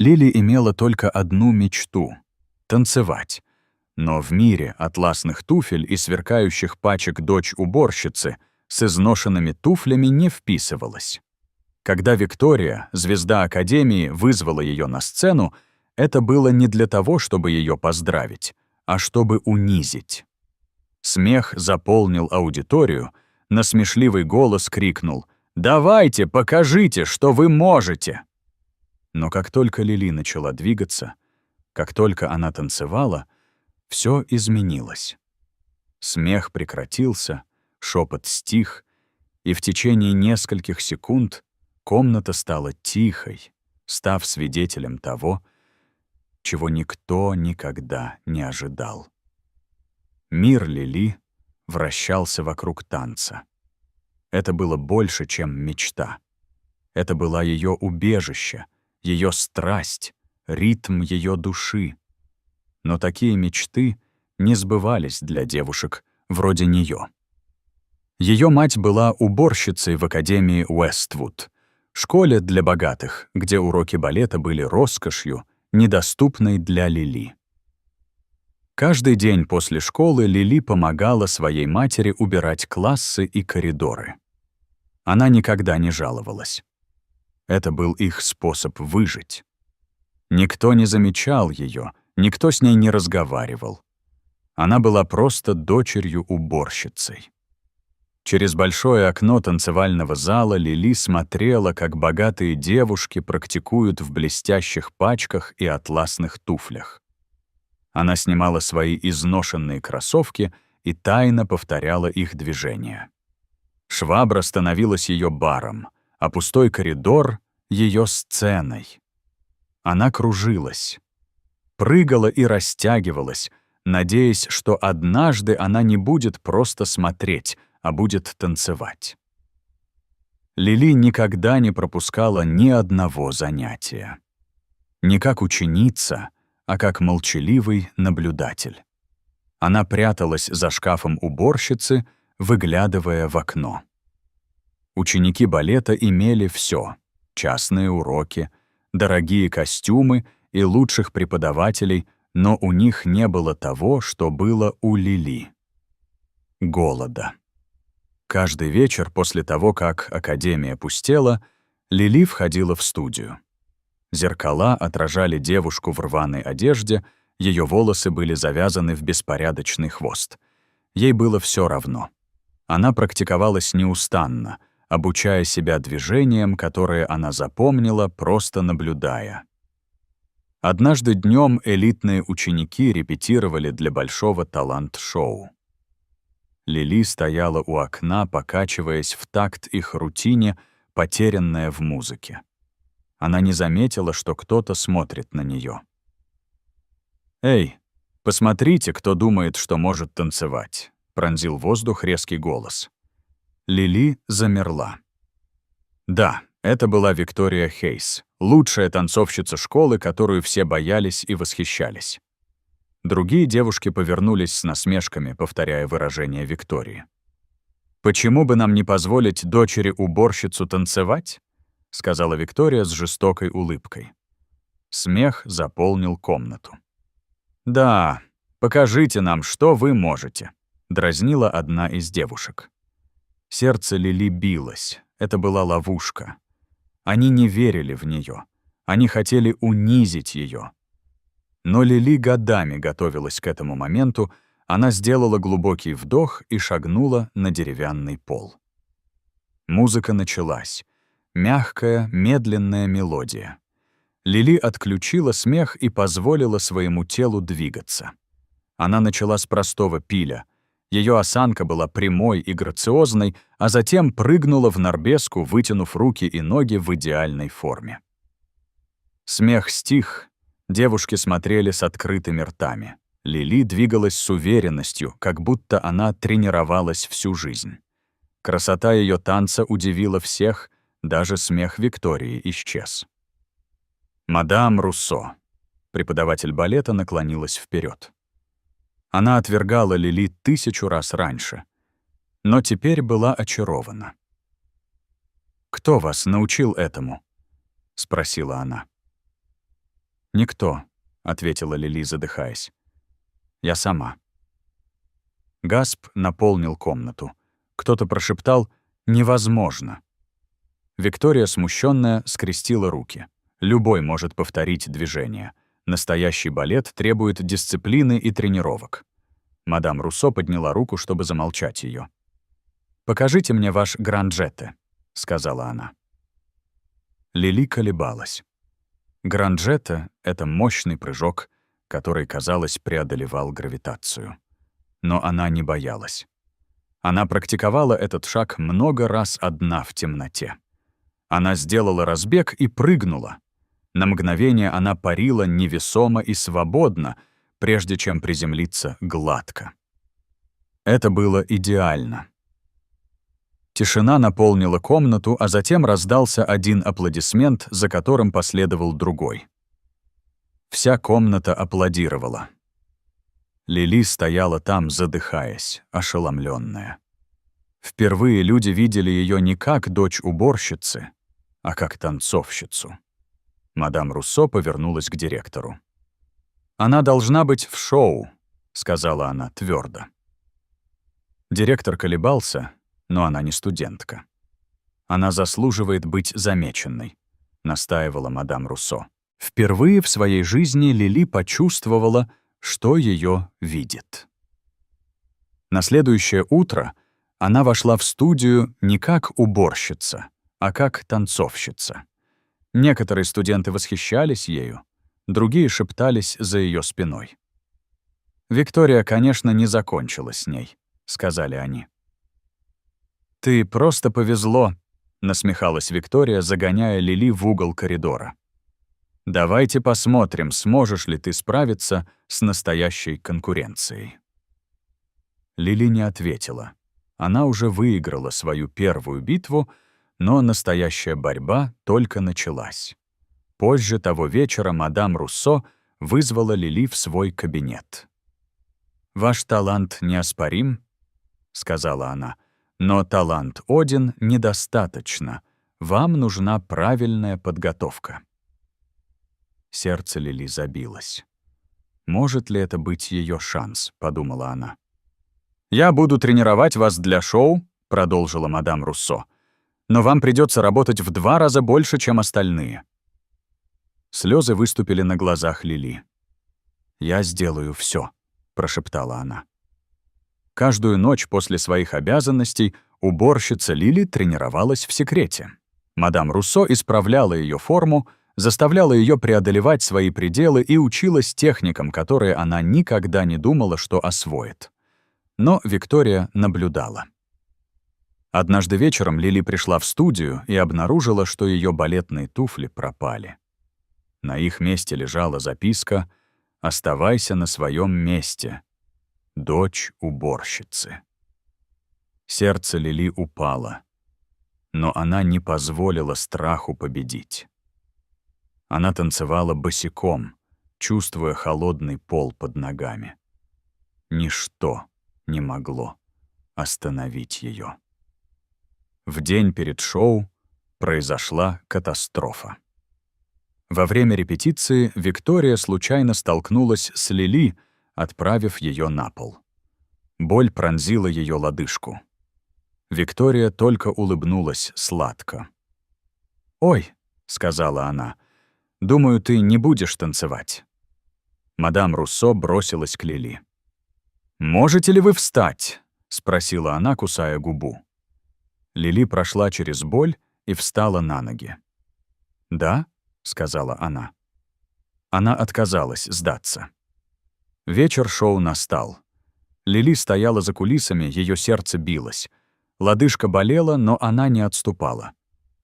Лили имела только одну мечту — танцевать. Но в мире атласных туфель и сверкающих пачек дочь уборщицы с изношенными туфлями не вписывалась. Когда Виктория, звезда Академии, вызвала ее на сцену, это было не для того, чтобы ее поздравить, а чтобы унизить. Смех заполнил аудиторию, насмешливый голос крикнул: «Давайте, покажите, что вы можете!» Но как только Лили начала двигаться, как только она танцевала, все изменилось. Смех прекратился, шепот стих, и в течение нескольких секунд комната стала тихой, став свидетелем того, чего никто никогда не ожидал. Мир Лили вращался вокруг танца. Это было больше, чем мечта. Это была ее убежище, ее страсть, ритм ее души. Но такие мечты не сбывались для девушек вроде нее. Ее мать была уборщицей в Академии Уэствуд, школе для богатых, где уроки балета были роскошью, недоступной для Лили. Каждый день после школы Лили помогала своей матери убирать классы и коридоры. Она никогда не жаловалась. Это был их способ выжить. Никто не замечал ее, никто с ней не разговаривал. Она была просто дочерью-уборщицей. Через большое окно танцевального зала Лили смотрела, как богатые девушки практикуют в блестящих пачках и атласных туфлях. Она снимала свои изношенные кроссовки и тайно повторяла их движения. Швабра становилась ее баром, а пустой коридор — ее сценой. Она кружилась, прыгала и растягивалась, надеясь, что однажды она не будет просто смотреть, а будет танцевать. Лили никогда не пропускала ни одного занятия. Не как ученица, а как молчаливый наблюдатель. Она пряталась за шкафом уборщицы, выглядывая в окно. Ученики балета имели все: частные уроки, дорогие костюмы и лучших преподавателей, но у них не было того, что было у Лили — голода. Каждый вечер после того, как Академия пустела, Лили входила в студию. Зеркала отражали девушку в рваной одежде, ее волосы были завязаны в беспорядочный хвост. Ей было все равно. Она практиковалась неустанно, обучая себя движениям, которые она запомнила, просто наблюдая. Однажды днем элитные ученики репетировали для большого талант-шоу. Лили стояла у окна, покачиваясь в такт их рутине, потерянная в музыке. Она не заметила, что кто-то смотрит на нее. «Эй, посмотрите, кто думает, что может танцевать», — пронзил воздух резкий голос. Лили замерла. Да, это была Виктория Хейс, лучшая танцовщица школы, которую все боялись и восхищались. Другие девушки повернулись с насмешками, повторяя выражение Виктории. «Почему бы нам не позволить дочери-уборщицу танцевать?» — сказала Виктория с жестокой улыбкой. Смех заполнил комнату. «Да, покажите нам, что вы можете», — дразнила одна из девушек. Сердце Лили билось, это была ловушка. Они не верили в нее, они хотели унизить ее. Но Лили годами готовилась к этому моменту, она сделала глубокий вдох и шагнула на деревянный пол. Музыка началась. Мягкая, медленная мелодия. Лили отключила смех и позволила своему телу двигаться. Она начала с простого пиля. Ее осанка была прямой и грациозной, а затем прыгнула в норбеску, вытянув руки и ноги в идеальной форме. Смех стих, девушки смотрели с открытыми ртами. Лили двигалась с уверенностью, как будто она тренировалась всю жизнь. Красота ее танца удивила всех, даже смех Виктории исчез. «Мадам Руссо», преподаватель балета, наклонилась вперед. Она отвергала Лили 1000 раз раньше, но теперь была очарована. «Кто вас научил этому?» — спросила она. «Никто», — ответила Лили, задыхаясь. «Я сама». Гасп наполнил комнату. Кто-то прошептал «невозможно». Виктория, смущенная, скрестила руки. Любой может повторить движение. Настоящий балет требует дисциплины и тренировок. Мадам Руссо подняла руку, чтобы замолчать ее. «Покажите мне ваш гранджетте», — сказала она. Лили колебалась. Гранджетте — это мощный прыжок, который, казалось, преодолевал гравитацию. Но она не боялась. Она практиковала этот шаг много раз одна в темноте. Она сделала разбег и прыгнула. На мгновение она парила невесомо и свободно, прежде чем приземлиться гладко. Это было идеально. Тишина наполнила комнату, а затем раздался один аплодисмент, за которым последовал другой. Вся комната аплодировала. Лили стояла там, задыхаясь, ошеломленная. Впервые люди видели ее не как дочь уборщицы, а как танцовщицу. Мадам Руссо повернулась к директору. «Она должна быть в шоу», — сказала она твердо. Директор колебался, но она не студентка. «Она заслуживает быть замеченной», — настаивала мадам Руссо. Впервые в своей жизни Лили почувствовала, что ее видит. На следующее утро она вошла в студию не как уборщица, а как танцовщица. Некоторые студенты восхищались ею, другие шептались за ее спиной. «Виктория, конечно, не закончила с ней», — сказали они. «Ты просто повезло», — насмехалась Виктория, загоняя Лили в угол коридора. «Давайте посмотрим, сможешь ли ты справиться с настоящей конкуренцией». Лили не ответила. Она уже выиграла свою первую битву, но настоящая борьба только началась. Позже того вечера мадам Руссо вызвала Лили в свой кабинет. «Ваш талант неоспорим», — сказала она, «но талант один недостаточно. Вам нужна правильная подготовка». Сердце Лили забилось. «Может ли это быть ее шанс?» — подумала она. «Я буду тренировать вас для шоу», — продолжила мадам Руссо, «но вам придется работать в 2 раза больше, чем остальные». Слезы выступили на глазах Лили. «Я сделаю все, прошептала она. Каждую ночь после своих обязанностей уборщица Лили тренировалась в секрете. Мадам Руссо исправляла ее форму, заставляла ее преодолевать свои пределы и училась техникам, которые она никогда не думала, что освоит. Но Виктория наблюдала. Однажды вечером Лили пришла в студию и обнаружила, что ее балетные туфли пропали. На их месте лежала записка «Оставайся на своем месте. Дочь уборщицы». Сердце Лили упало, но она не позволила страху победить. Она танцевала босиком, чувствуя холодный пол под ногами. Ничто не могло остановить ее. В день перед шоу произошла катастрофа. Во время репетиции Виктория случайно столкнулась с Лили, отправив ее на пол. Боль пронзила ее лодыжку. Виктория только улыбнулась сладко. «Ой», — сказала она, — «думаю, ты не будешь танцевать». Мадам Руссо бросилась к Лили. «Можете ли вы встать?» — спросила она, кусая губу. Лили прошла через боль и встала на ноги. «Да», — сказала она. Она отказалась сдаться. Вечер шоу настал. Лили стояла за кулисами, ее сердце билось. Лодыжка болела, но она не отступала.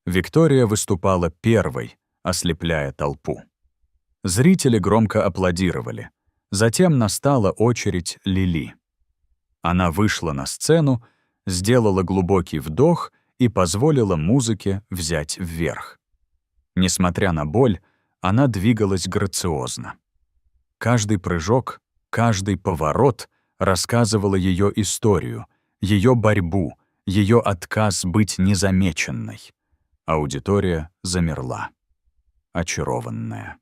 Виктория выступала первой, ослепляя толпу. Зрители громко аплодировали. Затем настала очередь Лили. Она вышла на сцену, сделала глубокий вдох и позволила музыке взять вверх. Несмотря на боль, она двигалась грациозно. Каждый прыжок, каждый поворот рассказывала ее историю, ее борьбу, ее отказ быть незамеченной. Аудитория замерла, очарованная.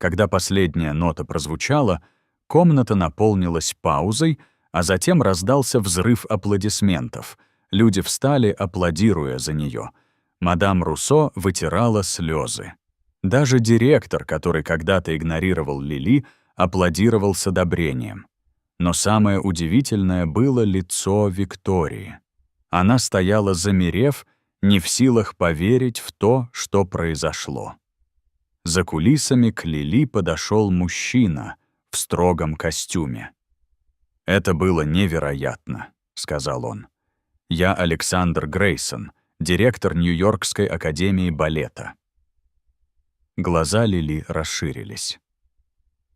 Когда последняя нота прозвучала, комната наполнилась паузой, а затем раздался взрыв аплодисментов. Люди встали, аплодируя за нее. Мадам Руссо вытирала слезы. Даже директор, который когда-то игнорировал Лили, аплодировал с одобрением. Но самое удивительное было лицо Виктории. Она стояла замерев, не в силах поверить в то, что произошло. За кулисами к Лили подошел мужчина в строгом костюме. «Это было невероятно», — сказал он. «Я Александр Грейсон, директор Нью-Йоркской академии балета». Глаза Лили расширились.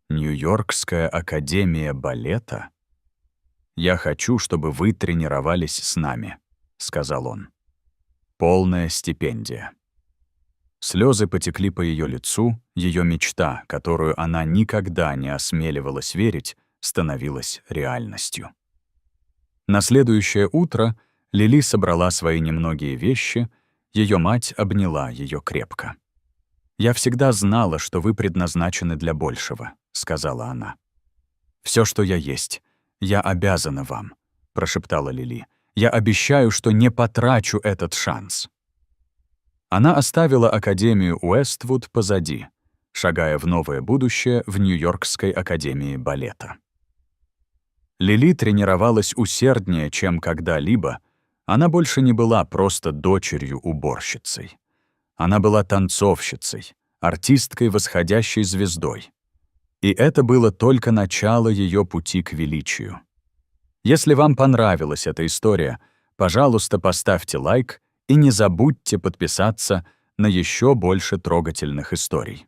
«Нью-Йоркская академия балета? Я хочу, чтобы вы тренировались с нами», — сказал он. «Полная стипендия». Слезы потекли по ее лицу, ее мечта, которую она никогда не осмеливалась верить, становилась реальностью. На следующее утро Лили собрала свои немногие вещи, ее мать обняла ее крепко. «Я всегда знала, что вы предназначены для большего», — сказала она. «Все, что я есть, я обязана вам», — прошептала Лили. «Я обещаю, что не потрачу этот шанс». Она оставила Академию Уэствуд позади, шагая в новое будущее в Нью-Йоркской академии балета. Лили тренировалась усерднее, чем когда-либо. Она больше не была просто дочерью-уборщицей. Она была танцовщицей, артисткой, восходящей звездой. И это было только начало ее пути к величию. Если вам понравилась эта история, пожалуйста, поставьте лайк и не забудьте подписаться на еще больше трогательных историй.